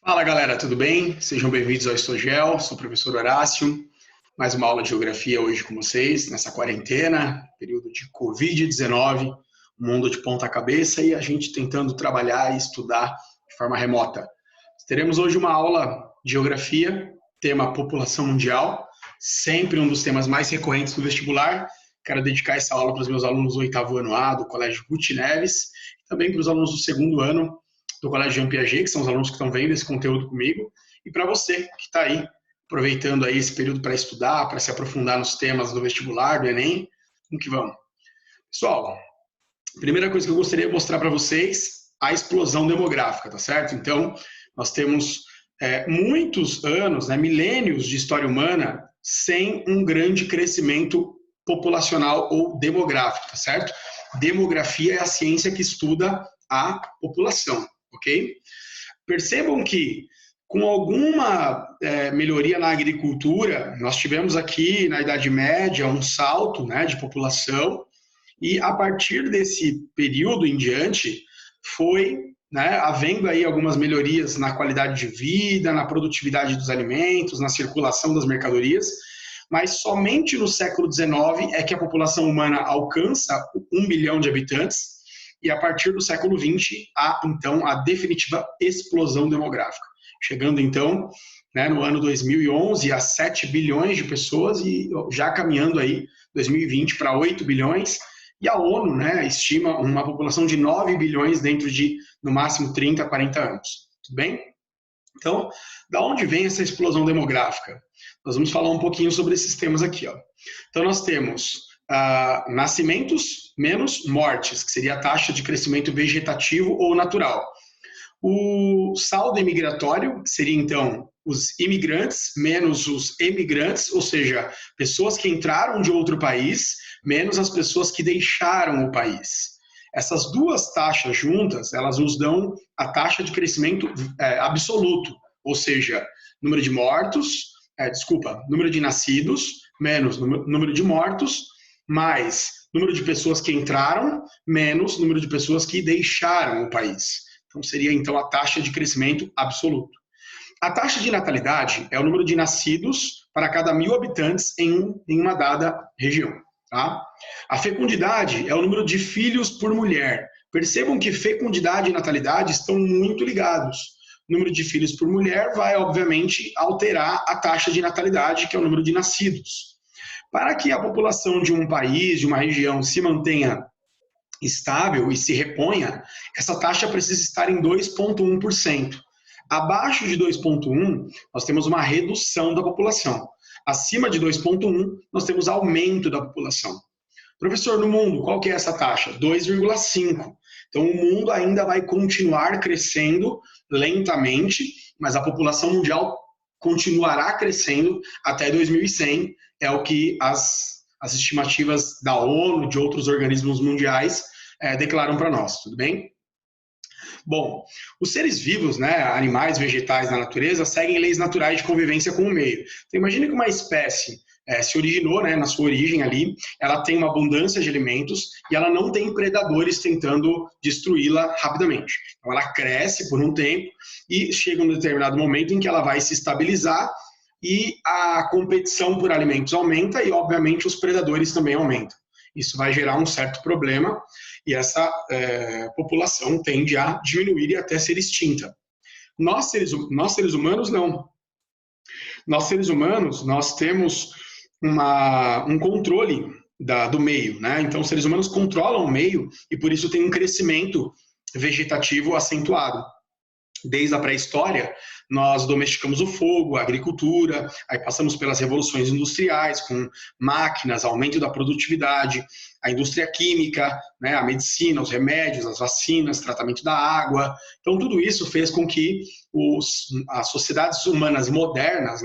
Fala galera, tudo bem? Sejam bem-vindos ao Estogel, sou o professor Horácio. Mais uma aula de geografia hoje com vocês, nessa quarentena, período de Covid-19, mundo de ponta cabeça e a gente tentando trabalhar e estudar de forma remota. Teremos hoje uma aula de geografia, tema população mundial, sempre um dos temas mais recorrentes do vestibular. Quero dedicar essa aula para os meus alunos do oitavo ano A, do Colégio Ruth Neves, e também para os alunos do segundo ano do Colégio Jean Piaget, que são os alunos que estão vendo esse conteúdo comigo, e para você que está aí, aproveitando aí esse período para estudar, para se aprofundar nos temas do vestibular, do Enem, como que vamos? Pessoal, a primeira coisa que eu gostaria de mostrar para vocês, a explosão demográfica, tá certo? Então, nós temos muitos anos, milênios de história humana sem um grande crescimento populacional ou demográfico, tá certo? Demografia é a ciência que estuda a população, ok? Percebam que com alguma melhoria na agricultura, nós tivemos aqui na Idade Média um salto de população e a partir desse período em diante foi havendo aí algumas melhorias na qualidade de vida, na produtividade dos alimentos, na circulação das mercadorias, mas somente no século XIX é que a população humana alcança 1 bilhão de habitantes e a partir do século XX há então a definitiva explosão demográfica, chegando então no ano 2011 a 7 bilhões de pessoas e já caminhando aí 2020 para 8 bilhões, e a ONU estima uma população de 9 bilhões dentro de, no máximo, 30, 40 anos. Tudo bem? Então, da onde vem essa explosão demográfica? Nós vamos falar um pouquinho sobre esses temas aqui. Então, nós temos nascimentos menos mortes, que seria a taxa de crescimento vegetativo ou natural. O saldo imigratório, que seria, então, os imigrantes menos os emigrantes, ou seja, pessoas que entraram de outro país, menos as pessoas que deixaram o país. Essas duas taxas juntas, elas nos dão a taxa de crescimento absoluto, ou seja, número de número de nascidos, menos número de mortos, mais número de pessoas que entraram, menos número de pessoas que deixaram o país. Então, seria, então, a taxa de crescimento absoluto. A taxa de natalidade é o número de nascidos para cada 1.000 habitantes em uma dada região. Tá? A fecundidade é o número de filhos por mulher. Percebam que fecundidade e natalidade estão muito ligados. O número de filhos por mulher vai, obviamente, alterar a taxa de natalidade, que é o número de nascidos. Para que a população de um país, de uma região, se mantenha estável e se reponha, essa taxa precisa estar em 2,1%. Abaixo de 2,1%, nós temos uma redução da população. Acima de 2,1%, nós temos aumento da população. Professor, no mundo, qual que é essa taxa? 2,5%. Então, o mundo ainda vai continuar crescendo lentamente, mas a população mundial continuará crescendo até 2100, é o que as estimativas da ONU, de outros organismos mundiais, declaram para nós, tudo bem? Bom, os seres vivos, animais, vegetais na natureza, seguem leis naturais de convivência com o meio. Então, imagine que uma espécie se originou, na sua origem ali, ela tem uma abundância de alimentos e ela não tem predadores tentando destruí-la rapidamente. Então, ela cresce por um tempo e chega um determinado momento em que ela vai se estabilizar e a competição por alimentos aumenta e, obviamente, os predadores também aumentam. Isso vai gerar um certo problema e essa população tende a diminuir e até ser extinta. Nós seres humanos, não. Nós, seres humanos, nós temos um controle do meio. Então, os seres humanos controlam o meio e, por isso, tem um crescimento vegetativo acentuado. Desde a pré-história, nós domesticamos o fogo, a agricultura, aí passamos pelas revoluções industriais, com máquinas, aumento da produtividade, a indústria química, a medicina, os remédios, as vacinas, tratamento da água. Então, tudo isso fez com que as sociedades humanas modernas,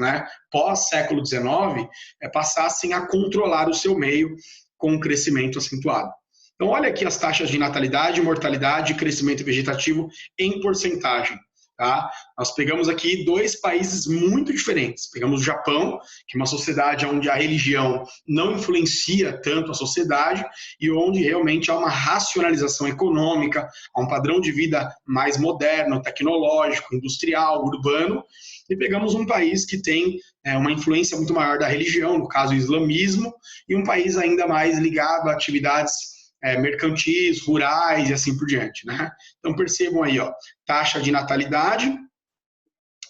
pós-século XIX, passassem a controlar o seu meio com um crescimento acentuado. Então, olha aqui as taxas de natalidade, mortalidade e crescimento vegetativo em porcentagem. Tá? Nós pegamos aqui dois países muito diferentes. Pegamos o Japão, que é uma sociedade onde a religião não influencia tanto a sociedade e onde realmente há uma racionalização econômica, há um padrão de vida mais moderno, tecnológico, industrial, urbano. E pegamos um país que tem uma influência muito maior da religião, no caso o islamismo, e um país ainda mais ligado a atividades mercantis, rurais e assim por diante, né? Então percebam aí, ó, taxa de natalidade,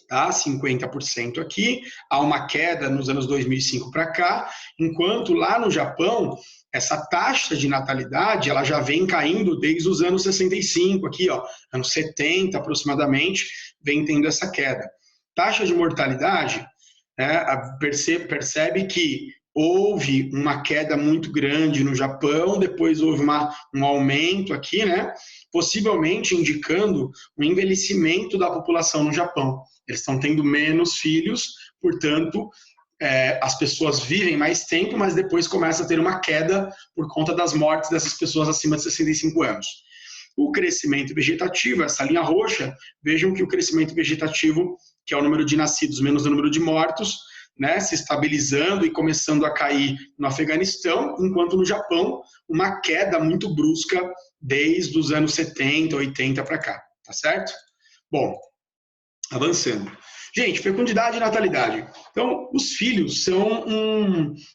tá? 50% aqui, há uma queda nos anos 2005 para cá, enquanto lá no Japão, essa taxa de natalidade, ela já vem caindo desde os anos 65, aqui, ó, anos 70 aproximadamente, vem tendo essa queda. Taxa de mortalidade, percebe que houve uma queda muito grande no Japão, depois houve um aumento aqui, né? Possivelmente indicando um envelhecimento da população no Japão. Eles estão tendo menos filhos, portanto, as pessoas vivem mais tempo, mas depois começa a ter uma queda por conta das mortes dessas pessoas acima de 65 anos. O crescimento vegetativo, essa linha roxa, vejam que o crescimento vegetativo, que é o número de nascidos menos o número de mortos, né, se estabilizando e começando a cair no Afeganistão, enquanto no Japão, uma queda muito brusca desde os anos 70, 80 para cá, tá certo? Bom, avançando. Gente, fecundidade e natalidade. Então, os filhos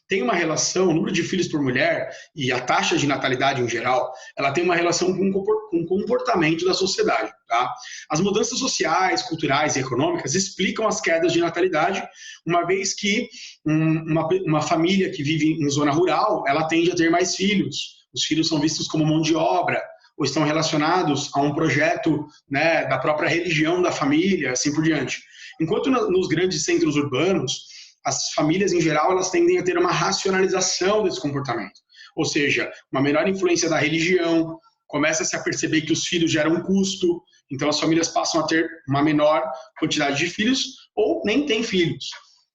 têm uma relação, o número de filhos por mulher e a taxa de natalidade em geral, ela tem uma relação com o comportamento da sociedade. Tá? As mudanças sociais, culturais e econômicas explicam as quedas de natalidade, uma vez que uma família que vive em zona rural, ela tende a ter mais filhos. Os filhos são vistos como mão de obra, ou estão relacionados a um projeto, né, da própria religião da família, assim por diante. Enquanto nos grandes centros urbanos, as famílias em geral elas tendem a ter uma racionalização desse comportamento. Ou seja, uma menor influência da religião, começa-se a perceber que os filhos geram um custo, então as famílias passam a ter uma menor quantidade de filhos ou nem têm filhos.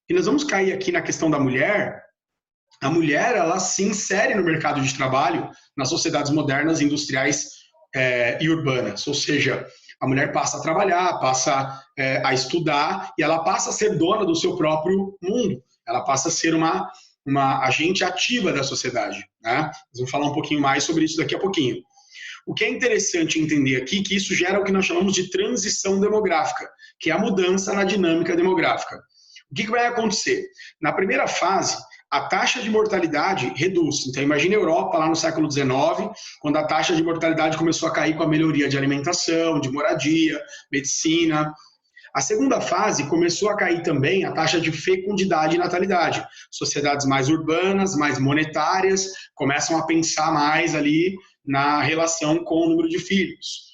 E nós vamos cair aqui na questão da mulher. A mulher, ela se insere no mercado de trabalho nas sociedades modernas, industriais e urbanas, ou seja, a mulher passa a trabalhar, passa a estudar e ela passa a ser dona do seu próprio mundo. Ela passa a ser uma agente ativa da sociedade. Né? Nós vamos falar um pouquinho mais sobre isso daqui a pouquinho. O que é interessante entender aqui é que isso gera o que nós chamamos de transição demográfica, que é a mudança na dinâmica demográfica. O que vai acontecer? Na primeira fase, a taxa de mortalidade reduz. Então, imagine a Europa lá no século XIX, quando a taxa de mortalidade começou a cair com a melhoria de alimentação, de moradia, medicina. A segunda fase começou a cair também a taxa de fecundidade e natalidade. Sociedades mais urbanas, mais monetárias, começam a pensar mais ali na relação com o número de filhos.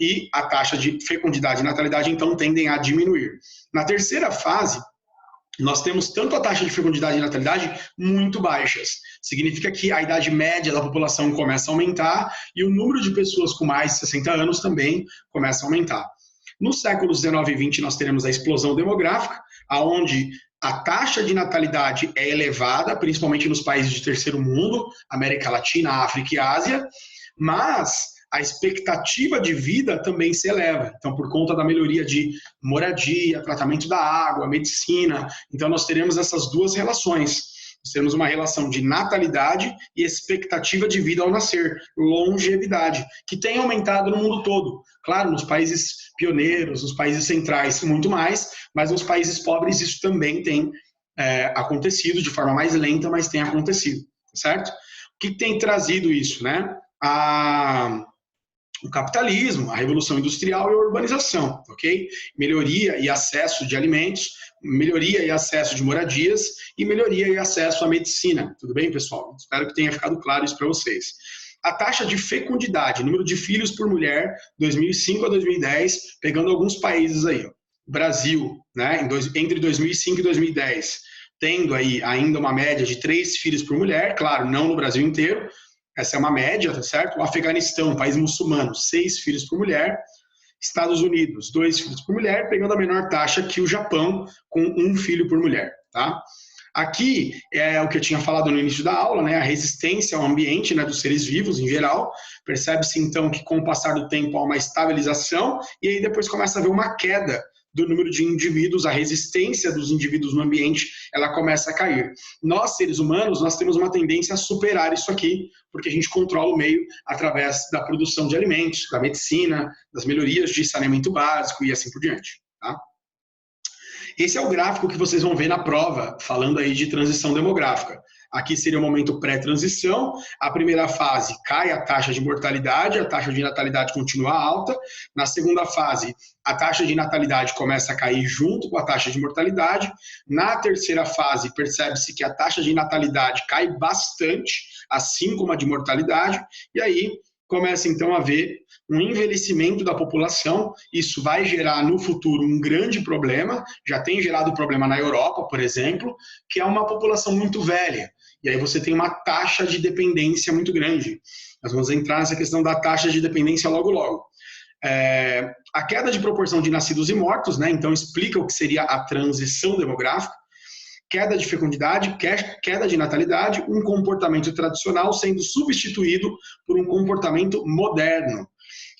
E a taxa de fecundidade e natalidade, então, tendem a diminuir. Na terceira fase, nós temos tanto a taxa de fecundidade e natalidade muito baixas. Significa que a idade média da população começa a aumentar e o número de pessoas com mais de 60 anos também começa a aumentar. No século XIX e XX, nós teremos a explosão demográfica, onde a taxa de natalidade é elevada, principalmente nos países de terceiro mundo, América Latina, África e Ásia, mas a expectativa de vida também se eleva. Então, por conta da melhoria de moradia, tratamento da água, medicina, então nós teremos essas duas relações. Nós temos uma relação de natalidade e expectativa de vida ao nascer, longevidade, que tem aumentado no mundo todo. Claro, nos países pioneiros, nos países centrais, muito mais, mas nos países pobres isso também tem acontecido de forma mais lenta, mas tem acontecido, certo? O que tem trazido isso, né? O capitalismo, a revolução industrial e a urbanização, ok? Melhoria e acesso de alimentos, melhoria e acesso de moradias e melhoria e acesso à medicina. Tudo bem, pessoal? Espero que tenha ficado claro isso para vocês. A taxa de fecundidade, número de filhos por mulher, 2005 a 2010, pegando alguns países aí, ó. Brasil, né, entre 2005 e 2010, tendo aí ainda uma média de 3 filhos por mulher, claro, não no Brasil inteiro, essa é uma média, tá certo? O Afeganistão, país muçulmano, 6 filhos por mulher. Estados Unidos, 2 filhos por mulher, pegando a menor taxa que o Japão, com 1 filho por mulher, tá? Aqui é o que eu tinha falado no início da aula, né, a resistência ao ambiente, né, dos seres vivos em geral. Percebe-se então que com o passar do tempo há uma estabilização e aí depois começa a haver uma queda do número de indivíduos, a resistência dos indivíduos no ambiente, ela começa a cair. Nós, seres humanos, nós temos uma tendência a superar isso aqui, porque a gente controla o meio através da produção de alimentos, da medicina, das melhorias de saneamento básico e assim por diante. Tá? Esse é o gráfico que vocês vão ver na prova, falando aí de transição demográfica. Aqui seria o momento pré-transição, a primeira fase cai a taxa de mortalidade, a taxa de natalidade continua alta, na segunda fase a taxa de natalidade começa a cair junto com a taxa de mortalidade, na terceira fase percebe-se que a taxa de natalidade cai bastante, assim como a de mortalidade, e aí começa então a haver um envelhecimento da população, isso vai gerar no futuro um grande problema, já tem gerado problema na Europa, por exemplo, que é uma população muito velha, e aí você tem uma taxa de dependência muito grande. Nós vamos entrar nessa questão da taxa de dependência logo logo. A queda de proporção de nascidos e mortos, né, então explica o que seria a transição demográfica, queda de fecundidade, queda de natalidade, um comportamento tradicional sendo substituído por um comportamento moderno.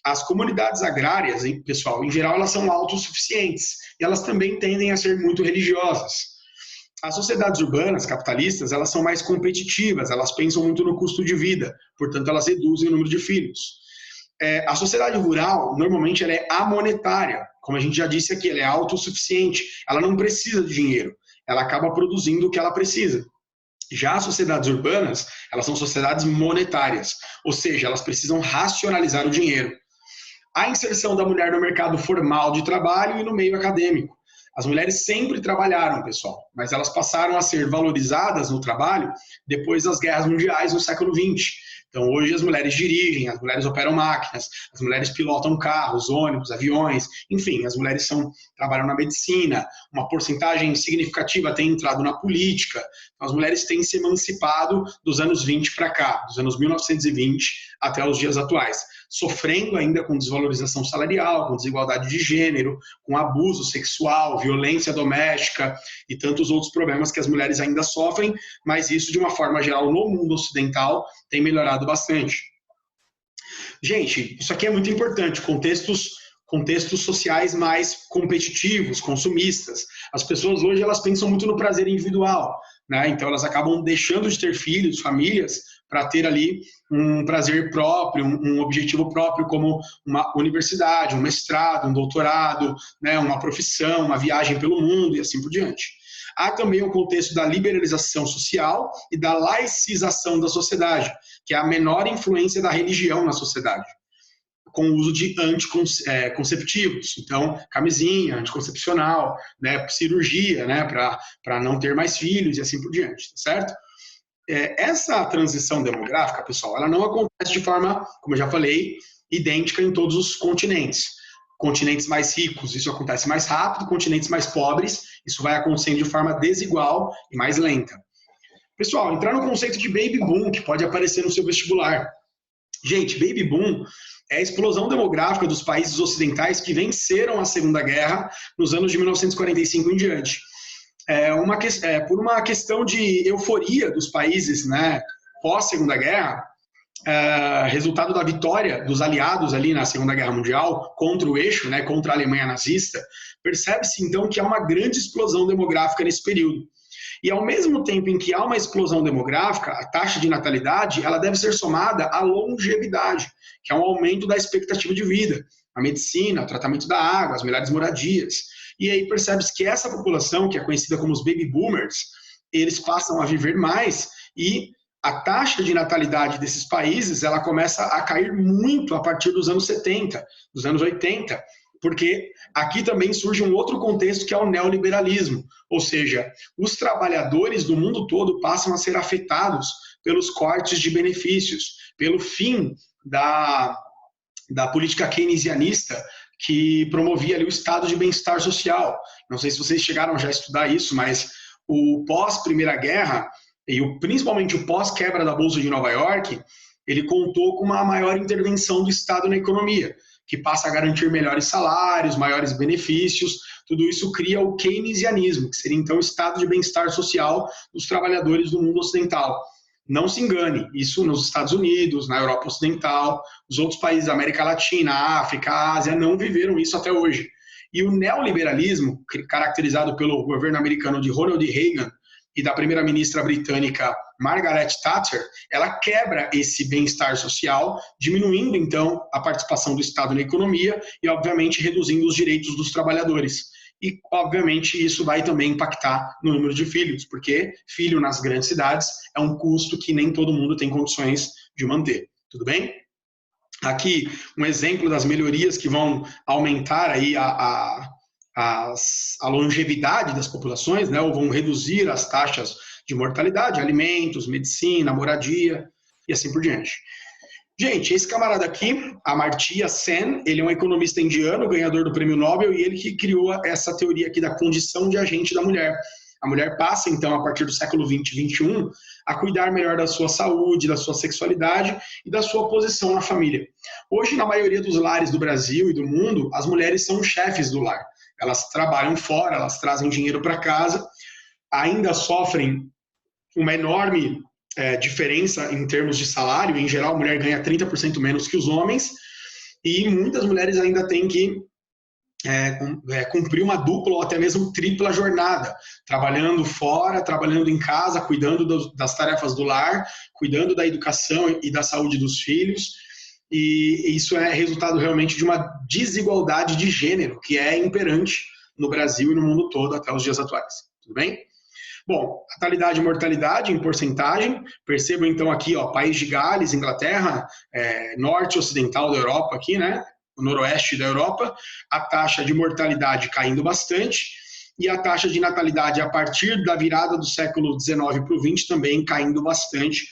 As comunidades agrárias, pessoal, em geral, elas são autossuficientes e elas também tendem a ser muito religiosas. As sociedades urbanas, capitalistas, elas são mais competitivas, elas pensam muito no custo de vida, portanto, elas reduzem o número de filhos. A sociedade rural, normalmente, ela é amonetária, como a gente já disse aqui, ela é autossuficiente, ela não precisa de dinheiro, ela acaba produzindo o que ela precisa. Já as sociedades urbanas, elas são sociedades monetárias, ou seja, elas precisam racionalizar o dinheiro. A inserção da mulher no mercado formal de trabalho e no meio acadêmico. As mulheres sempre trabalharam, pessoal, mas elas passaram a ser valorizadas no trabalho depois das guerras mundiais no século XX. Então, hoje as mulheres dirigem, as mulheres operam máquinas, as mulheres pilotam carros, ônibus, aviões, enfim, as mulheres trabalham na medicina, uma porcentagem significativa tem entrado na política. Então, as mulheres têm se emancipado dos anos 20 para cá, dos anos 1920 até os dias atuais, sofrendo ainda com desvalorização salarial, com desigualdade de gênero, com abuso sexual, violência doméstica e tantos outros problemas que as mulheres ainda sofrem, mas isso, de uma forma geral, no mundo ocidental, tem melhorado bastante. Gente, isso aqui é muito importante, contextos sociais mais competitivos, consumistas. As pessoas hoje elas pensam muito no prazer individual, né? Então elas acabam deixando de ter filhos, famílias, para ter ali um prazer próprio, um objetivo próprio, como uma universidade, um mestrado, um doutorado, né? Uma profissão, uma viagem pelo mundo e assim por diante. Há também o contexto da liberalização social e da laicização da sociedade, que é a menor influência da religião na sociedade, com o uso de anticonceptivos, então camisinha, anticoncepcional, né, cirurgia, né, para não ter mais filhos e assim por diante, tá certo? Essa transição demográfica, pessoal, ela não acontece de forma, como eu já falei, idêntica em todos os continentes. Continentes mais ricos, isso acontece mais rápido, continentes mais pobres, isso vai acontecendo de forma desigual e mais lenta. Pessoal, entrar no conceito de baby boom, que pode aparecer no seu vestibular. Gente, baby boom é a explosão demográfica dos países ocidentais que venceram a Segunda Guerra nos anos de 1945 em diante. Por uma questão de euforia dos países, né, pós-Segunda Guerra, resultado da vitória dos aliados ali na Segunda Guerra Mundial contra o eixo, né, contra a Alemanha nazista, percebe-se então que há uma grande explosão demográfica nesse período. E ao mesmo tempo em que há uma explosão demográfica, a taxa de natalidade ela deve ser somada à longevidade, que é um aumento da expectativa de vida, a medicina, o tratamento da água, as melhores moradias. E aí percebe-se que essa população, que é conhecida como os baby boomers, eles passam a viver mais e a taxa de natalidade desses países ela começa a cair muito a partir dos anos 70, dos anos 80, porque aqui também surge um outro contexto que é o neoliberalismo, ou seja, os trabalhadores do mundo todo passam a ser afetados pelos cortes de benefícios, pelo fim da política keynesianista que promovia ali o estado de bem-estar social. Não sei se vocês chegaram já a estudar isso, mas o pós-Primeira Guerra e principalmente o pós-quebra da Bolsa de Nova York, ele contou com uma maior intervenção do Estado na economia. que passa a garantir melhores salários, maiores benefícios. Tudo isso cria o keynesianismo, que seria então o estado de bem-estar social dos trabalhadores do mundo ocidental. Não se engane, isso nos Estados Unidos, na Europa Ocidental, os outros países da América Latina, África, Ásia, não viveram isso até hoje. E o neoliberalismo, caracterizado pelo governo americano de Ronald Reagan e da primeira-ministra britânica Margaret Thatcher, ela quebra esse bem-estar social, diminuindo, então, a participação do Estado na economia e, obviamente, reduzindo os direitos dos trabalhadores. E, obviamente, isso vai também impactar no número de filhos, porque filho nas grandes cidades é um custo que nem todo mundo tem condições de manter. Tudo bem? Aqui, um exemplo das melhorias que vão aumentar aí a longevidade das populações, né, ou vão reduzir as taxas de mortalidade, alimentos, medicina, moradia e assim por diante. Gente, esse camarada aqui, Amartya Sen, ele é um economista indiano, ganhador do Prêmio Nobel, e ele que criou essa teoria aqui da condição de agente da mulher. A mulher passa, então, a partir do século XX, XXI, a cuidar melhor da sua saúde, da sua sexualidade e da sua posição na família. Hoje, na maioria dos lares do Brasil e do mundo, as mulheres são chefes do lar. Elas trabalham fora, elas trazem dinheiro para casa, ainda sofrem uma enorme diferença em termos de salário. Em geral, a mulher ganha 30% menos que os homens, e muitas mulheres ainda têm que cumprir uma dupla ou até mesmo tripla jornada, trabalhando fora, trabalhando em casa, cuidando das tarefas do lar, cuidando da educação e da saúde dos filhos, e isso é resultado realmente de uma desigualdade de gênero que é imperante no Brasil e no mundo todo até os dias atuais. Tudo bem? Bom, natalidade e mortalidade em porcentagem, percebam então aqui, ó, País de Gales, Inglaterra, norte ocidental da Europa aqui, né, o noroeste da Europa, a taxa de mortalidade caindo bastante e a taxa de natalidade a partir da virada do século XIX para o XX também caindo bastante.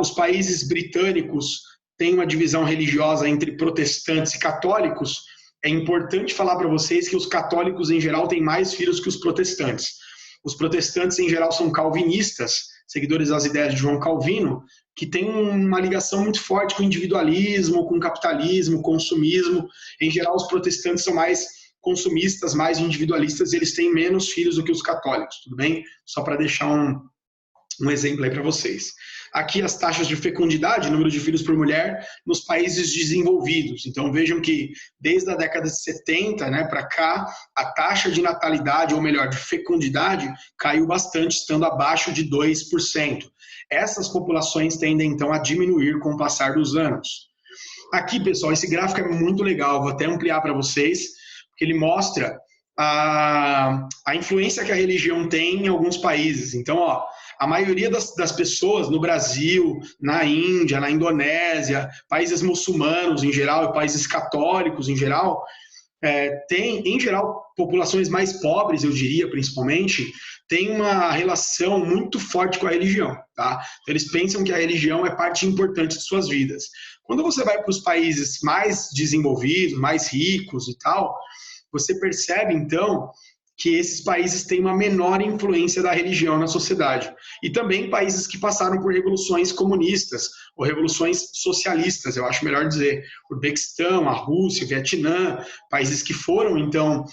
Os países britânicos têm uma divisão religiosa entre protestantes e católicos. É importante falar para vocês que os católicos em geral têm mais filhos que os protestantes. Os protestantes, em geral, são calvinistas, seguidores das ideias de João Calvino, que têm uma ligação muito forte com o individualismo, com o capitalismo, consumismo. Em geral, os protestantes são mais consumistas, mais individualistas, e eles têm menos filhos do que os católicos, tudo bem? Só para deixar um exemplo aí para vocês. Aqui as taxas de fecundidade, número de filhos por mulher, nos países desenvolvidos. Então vejam que desde a década de 70, né, para cá, a taxa de natalidade, ou melhor, de fecundidade, caiu bastante, estando abaixo de 2%. Essas populações tendem então a diminuir com o passar dos anos. Aqui, pessoal, esse gráfico é muito legal, vou até ampliar para vocês, porque ele mostra a influência que a religião tem em alguns países. Então, ó, a maioria das pessoas no Brasil, na Índia, na Indonésia, países muçulmanos em geral e países católicos em geral, tem, em geral, populações mais pobres, eu diria, principalmente, tem uma relação muito forte com a religião, tá? Então, eles pensam que a religião é parte importante de suas vidas. Quando você vai para os países mais desenvolvidos, mais ricos e tal, você percebe, então, que esses países têm uma menor influência da religião na sociedade. E também países que passaram por revoluções comunistas ou revoluções socialistas, eu acho melhor dizer. O Uzbequistão, a Rússia, o Vietnã, países que foram, então,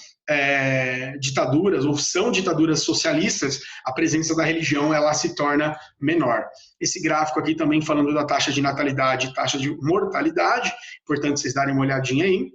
ditaduras ou são ditaduras socialistas, a presença da religião ela se torna menor. Esse gráfico aqui também falando da taxa de natalidade e taxa de mortalidade, importante vocês darem uma olhadinha aí.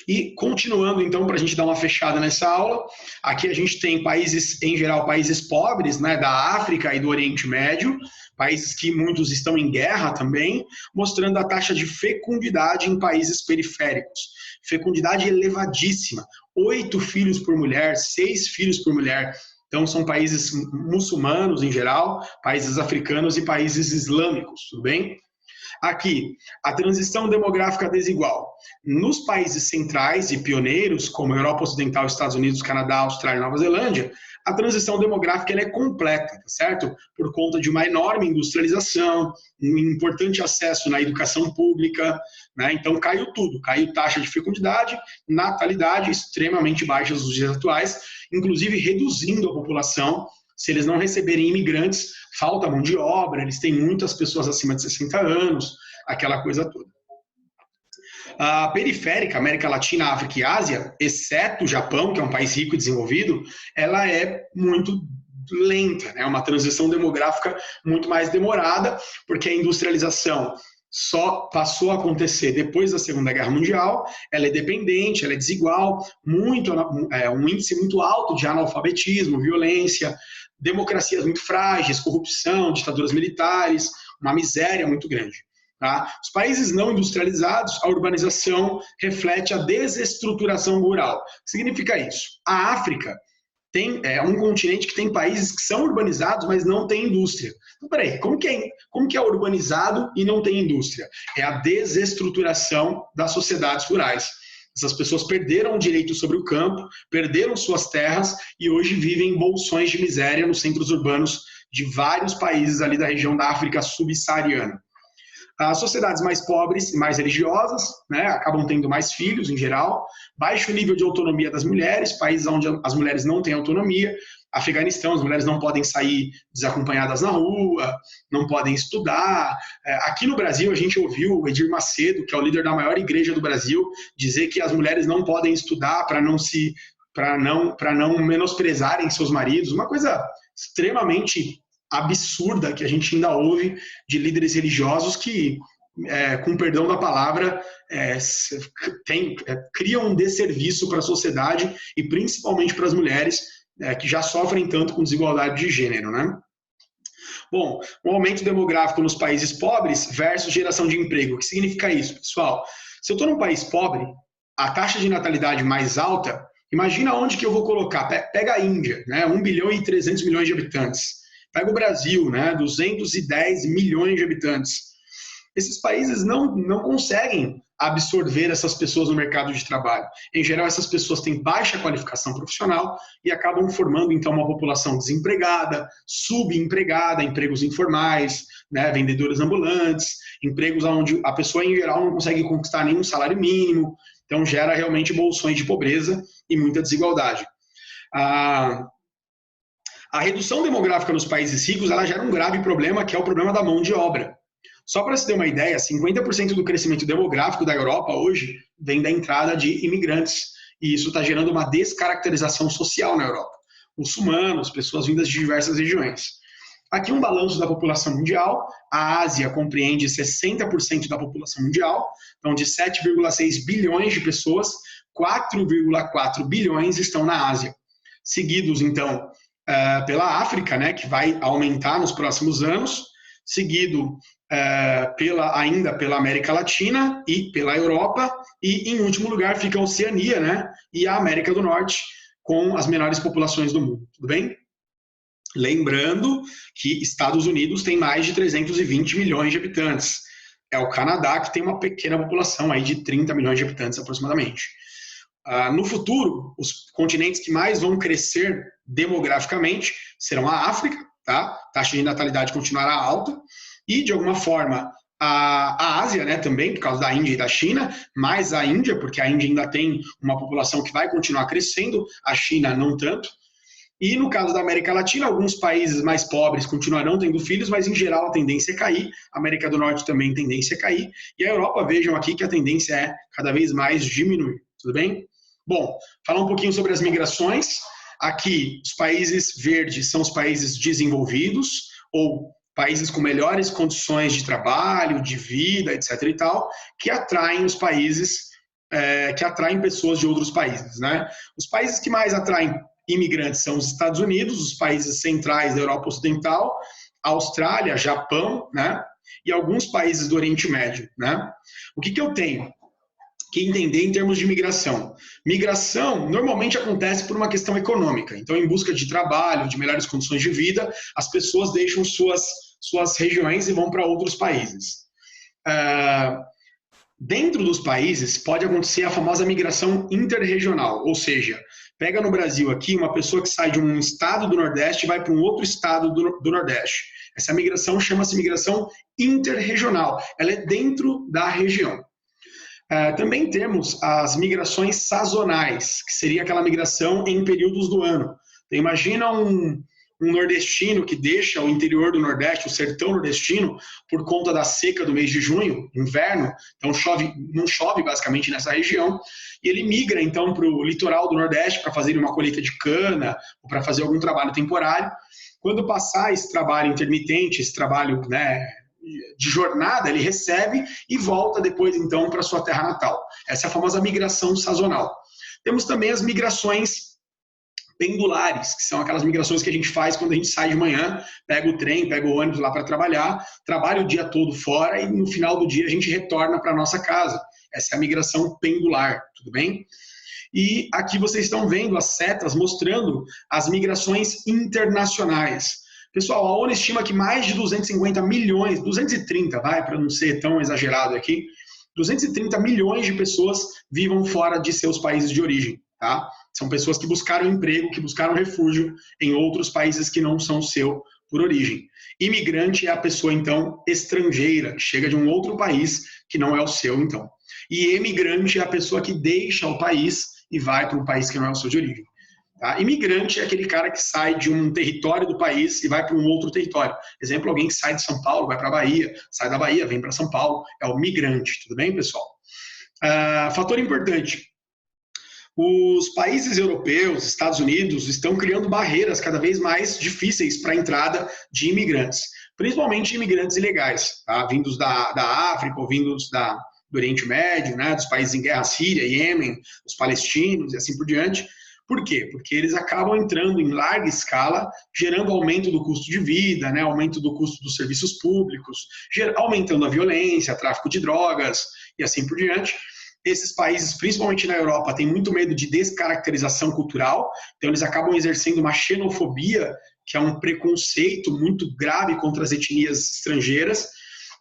E continuando, então, para a gente dar uma fechada nessa aula, aqui a gente tem países, em geral, países pobres, né, da África e do Oriente Médio, países que muitos estão em guerra também, mostrando a taxa de fecundidade em países periféricos. Fecundidade elevadíssima, 8 filhos por mulher, 6 filhos por mulher. Então, são países muçulmanos, em geral, países africanos e países islâmicos, tudo bem? Aqui, a transição demográfica desigual. Nos países centrais e pioneiros, como Europa Ocidental, Estados Unidos, Canadá, Austrália e Nova Zelândia, a transição demográfica ela é completa, tá certo? Por conta de uma enorme industrialização, um importante acesso na educação pública, né? Então caiu tudo, caiu taxa de fecundidade, natalidade extremamente baixas nos dias atuais, inclusive reduzindo a população. Se eles não receberem imigrantes, falta mão de obra, eles têm muitas pessoas acima de 60 anos, aquela coisa toda. A periférica, América Latina, África e Ásia, exceto o Japão, que é um país rico e desenvolvido, ela é muito lenta, né? Uma transição demográfica muito mais demorada, porque a industrialização só passou a acontecer depois da Segunda Guerra Mundial, ela é dependente, ela é desigual, um índice muito alto de analfabetismo, violência, democracias muito frágeis, corrupção, ditaduras militares, uma miséria muito grande. Tá? Os países não industrializados, a urbanização reflete a desestruturação rural. O que significa isso? A África é um continente que tem países que são urbanizados, mas não tem indústria. Então, peraí, como que é urbanizado e não tem indústria? É a desestruturação das sociedades rurais. Essas pessoas perderam o direito sobre o campo, perderam suas terras e hoje vivem em bolsões de miséria nos centros urbanos de vários países ali da região da África subsaariana. As sociedades mais pobres e mais religiosas, né, acabam tendo mais filhos em geral, baixo nível de autonomia das mulheres, países onde as mulheres não têm autonomia, Afeganistão, as mulheres não podem sair desacompanhadas na rua, não podem estudar. Aqui no Brasil a gente ouviu o Edir Macedo, que é o líder da maior igreja do Brasil, dizer que as mulheres não podem estudar para não menosprezarem seus maridos, uma coisa extremamente absurda que a gente ainda ouve de líderes religiosos que, com perdão da palavra, criam um desserviço para a sociedade e principalmente para as mulheres que já sofrem tanto com desigualdade de gênero, né? Bom, o aumento demográfico nos países pobres versus geração de emprego. O que significa isso, pessoal? Se eu estou num país pobre, a taxa de natalidade mais alta, imagina onde que eu vou colocar. Pega a Índia, né? 1 bilhão e 300 milhões de habitantes. Pega o Brasil, né? 210 milhões de habitantes. Esses países não conseguem absorver essas pessoas no mercado de trabalho. Em geral, essas pessoas têm baixa qualificação profissional e acabam formando, então, uma população desempregada, subempregada, empregos informais, né? Vendedores ambulantes, empregos onde a pessoa, em geral, não consegue conquistar nenhum salário mínimo. Então, gera realmente bolsões de pobreza e muita desigualdade. A redução demográfica nos países ricos, ela gera um grave problema, que é o problema da mão de obra. Só para se ter uma ideia, 50% do crescimento demográfico da Europa hoje vem da entrada de imigrantes. E isso está gerando uma descaracterização social na Europa. Muçulmanos, pessoas vindas de diversas regiões. Aqui um balanço da população mundial. A Ásia compreende 60% da população mundial. Então, de 7,6 bilhões de pessoas, 4,4 bilhões estão na Ásia. Seguidos, então, pela África, né, que vai aumentar nos próximos anos, seguido ainda pela América Latina e pela Europa, e em último lugar fica a Oceania, né, e a América do Norte, com as menores populações do mundo, tudo bem? Lembrando que Estados Unidos tem mais de 320 milhões de habitantes, é o Canadá que tem uma pequena população aí de 30 milhões de habitantes aproximadamente. No futuro, os continentes que mais vão crescer demograficamente serão a África, tá? A taxa de natalidade continuará alta, e de alguma forma a Ásia, né, também, por causa da Índia e da China, mais a Índia, porque a Índia ainda tem uma população que vai continuar crescendo, a China não tanto. E no caso da América Latina, alguns países mais pobres continuarão tendo filhos, mas em geral a tendência é cair. A América do Norte também tendência é cair. E a Europa, vejam aqui que a tendência é cada vez mais diminuir. Tudo bem? Bom, falar um pouquinho sobre as migrações. Aqui, os países verdes são os países desenvolvidos, ou países com melhores condições de trabalho, de vida, etc. e tal, que atraem os países, que atraem pessoas de outros países, né? Os países que mais atraem imigrantes são os Estados Unidos, os países centrais da Europa Ocidental, Austrália, Japão, né? E alguns países do Oriente Médio, né? O que eu tenho que entender em termos de migração? Migração normalmente acontece por uma questão econômica. Então, em busca de trabalho, de melhores condições de vida, as pessoas deixam suas regiões e vão para outros países. Dentro dos países, pode acontecer a famosa migração interregional, ou seja, pega no Brasil aqui uma pessoa que sai de um estado do Nordeste e vai para um outro estado do Nordeste. Essa migração chama-se migração interregional. Ela é dentro da região. Também temos as migrações sazonais, que seria aquela migração em períodos do ano. Então, imagina um um nordestino que deixa o interior do Nordeste, o sertão nordestino, por conta da seca do mês de junho, inverno, então não chove basicamente nessa região, e ele migra então para o litoral do Nordeste para fazer uma colheita de cana ou para fazer algum trabalho temporário. Quando passar esse trabalho intermitente, esse trabalho, né, de jornada, ele recebe e volta depois então para sua terra natal. Essa é a famosa migração sazonal. Temos também as migrações pendulares, que são aquelas migrações que a gente faz quando a gente sai de manhã, pega o trem, pega o ônibus lá para trabalhar, trabalha o dia todo fora e no final do dia a gente retorna para a nossa casa. Essa é a migração pendular, tudo bem? E aqui vocês estão vendo as setas mostrando as migrações internacionais. Pessoal, a ONU estima que mais de 250 milhões, 230, para não ser tão exagerado aqui, 230 milhões de pessoas vivam fora de seus países de origem, tá? São pessoas que buscaram emprego, que buscaram refúgio em outros países que não são seu por origem. Imigrante é a pessoa, então, estrangeira, que chega de um outro país que não é o seu, então. E emigrante é a pessoa que deixa o país e vai para um país que não é o seu de origem. Tá? Imigrante é aquele cara que sai de um território do país e vai para um outro território. Exemplo, alguém que sai de São Paulo, vai para a Bahia, sai da Bahia, vem para São Paulo, é o migrante, tudo bem, pessoal? Fator importante. Os países europeus, Estados Unidos, estão criando barreiras cada vez mais difíceis para a entrada de imigrantes, principalmente imigrantes ilegais, tá? Vindos da África ou vindos do Oriente Médio, né? Dos países em guerra, Síria, Iêmen, os palestinos e assim por diante. Por quê? Porque eles acabam entrando em larga escala, gerando aumento do custo de vida, né? Aumento do custo dos serviços públicos, aumentando a violência, tráfico de drogas e assim por diante. Esses países, principalmente na Europa, têm muito medo de descaracterização cultural, então eles acabam exercendo uma xenofobia, que é um preconceito muito grave contra as etnias estrangeiras,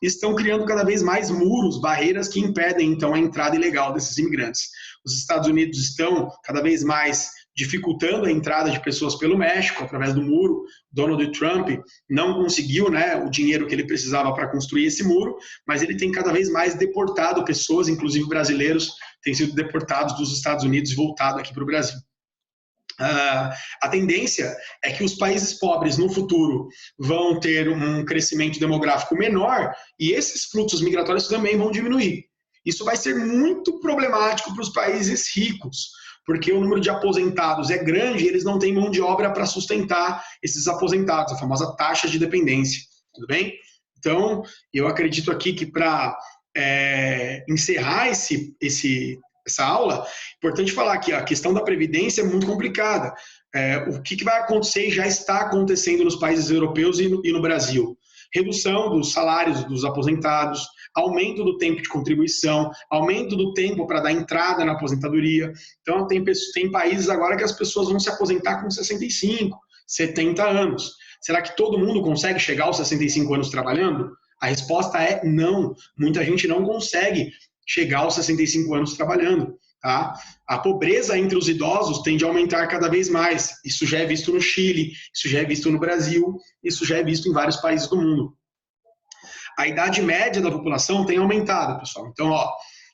e estão criando cada vez mais muros, barreiras que impedem, então, a entrada ilegal desses imigrantes. Os Estados Unidos estão cada vez mais dificultando a entrada de pessoas pelo México, através do muro. Donald Trump não conseguiu, né, o dinheiro que ele precisava para construir esse muro, mas ele tem cada vez mais deportado pessoas, inclusive brasileiros, têm sido deportados dos Estados Unidos e voltado aqui para o Brasil. A tendência é que os países pobres no futuro vão ter um crescimento demográfico menor e esses fluxos migratórios também vão diminuir. Isso vai ser muito problemático para os países ricos, porque o número de aposentados é grande e eles não têm mão de obra para sustentar esses aposentados, a famosa taxa de dependência, tudo bem? Então, eu acredito aqui que para encerrar essa aula, é importante falar que a questão da previdência é muito complicada. O que vai acontecer e já está acontecendo nos países europeus e no Brasil? Redução dos salários dos aposentados, aumento do tempo de contribuição, aumento do tempo para dar entrada na aposentadoria. Então, tem países agora que as pessoas vão se aposentar com 65, 70 anos. Será que todo mundo consegue chegar aos 65 anos trabalhando? A resposta é não. Muita gente não consegue chegar aos 65 anos trabalhando. Tá? A pobreza entre os idosos tende a aumentar cada vez mais. Isso já é visto no Chile, isso já é visto no Brasil, isso já é visto em vários países do mundo. A idade média da população tem aumentado, pessoal. Então,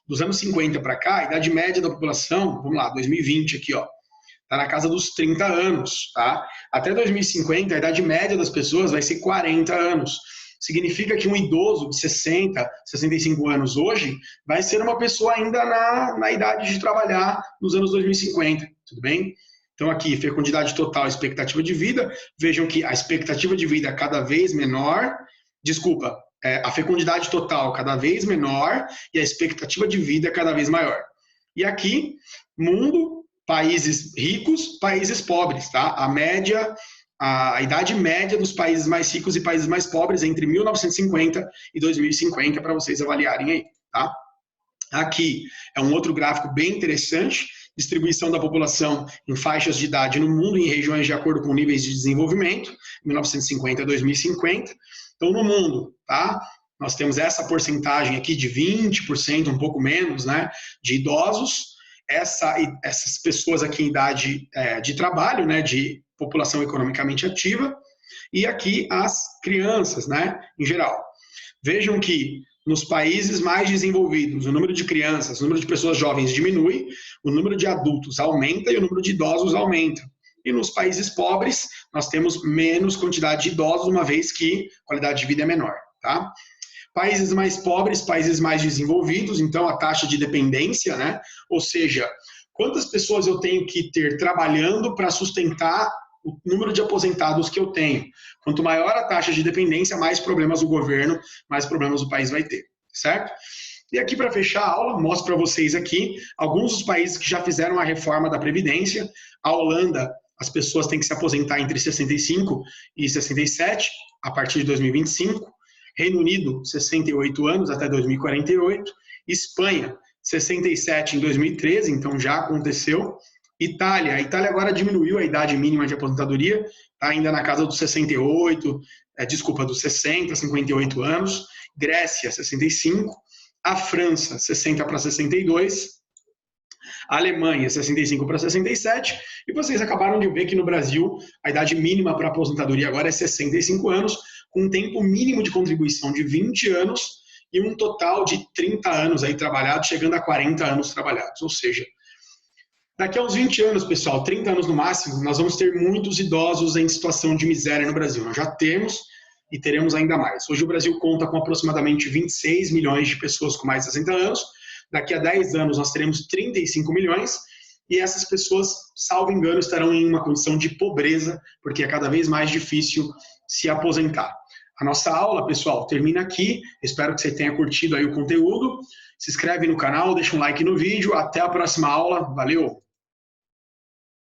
dos anos 50 para cá, a idade média da população, vamos lá, 2020 aqui, está na casa dos 30 anos. Tá? Até 2050, a idade média das pessoas vai ser 40 anos. Significa que um idoso de 60, 65 anos hoje vai ser uma pessoa ainda na idade de trabalhar nos anos 2050, tudo bem? Então aqui, fecundidade total, expectativa de vida, vejam que a expectativa de vida é cada vez menor, a fecundidade total cada vez menor e a expectativa de vida é cada vez maior. E aqui, mundo, países ricos, países pobres, tá? A idade média dos países mais ricos e países mais pobres entre 1950 e 2050, para vocês avaliarem aí, tá? Aqui é um outro gráfico bem interessante, distribuição da população em faixas de idade no mundo, em regiões de acordo com níveis de desenvolvimento, 1950 a 2050. Então, no mundo, tá? Nós temos essa porcentagem aqui de 20%, um pouco menos, né, de idosos, essas pessoas aqui em idade de trabalho, né, de população economicamente ativa, e aqui as crianças, né, em geral. Vejam que nos países mais desenvolvidos, o número de crianças, o número de pessoas jovens diminui, o número de adultos aumenta e o número de idosos aumenta. E nos países pobres, nós temos menos quantidade de idosos, uma vez que a qualidade de vida é menor, tá? Países mais pobres, países mais desenvolvidos, então a taxa de dependência, né? Ou seja, quantas pessoas eu tenho que ter trabalhando para sustentar o número de aposentados que eu tenho. Quanto maior a taxa de dependência, mais problemas o governo, mais problemas o país vai ter, certo? E aqui, para fechar a aula, mostro para vocês aqui alguns dos países que já fizeram a reforma da Previdência. A Holanda, as pessoas têm que se aposentar entre 65 e 67, a partir de 2025. Reino Unido, 68 anos até 2048. Espanha, 67 em 2013, então já aconteceu. Itália, a Itália agora diminuiu a idade mínima de aposentadoria, está ainda na casa dos 68, dos 60, 58 anos. Grécia, 65. A França, 60 para 62. A Alemanha, 65 para 67. E vocês acabaram de ver que no Brasil a idade mínima para aposentadoria agora é 65 anos, com um tempo mínimo de contribuição de 20 anos e um total de 30 anos aí trabalhados, chegando a 40 anos trabalhados. Ou seja, daqui a uns 20 anos, pessoal, 30 anos no máximo, nós vamos ter muitos idosos em situação de miséria no Brasil. Nós já temos e teremos ainda mais. Hoje o Brasil conta com aproximadamente 26 milhões de pessoas com mais de 60 anos. Daqui a 10 anos nós teremos 35 milhões e essas pessoas, salvo engano, estarão em uma condição de pobreza, porque é cada vez mais difícil se aposentar. A nossa aula, pessoal, termina aqui. Espero que você tenha curtido aí o conteúdo. Se inscreve no canal, deixa um like no vídeo. Até a próxima aula. Valeu!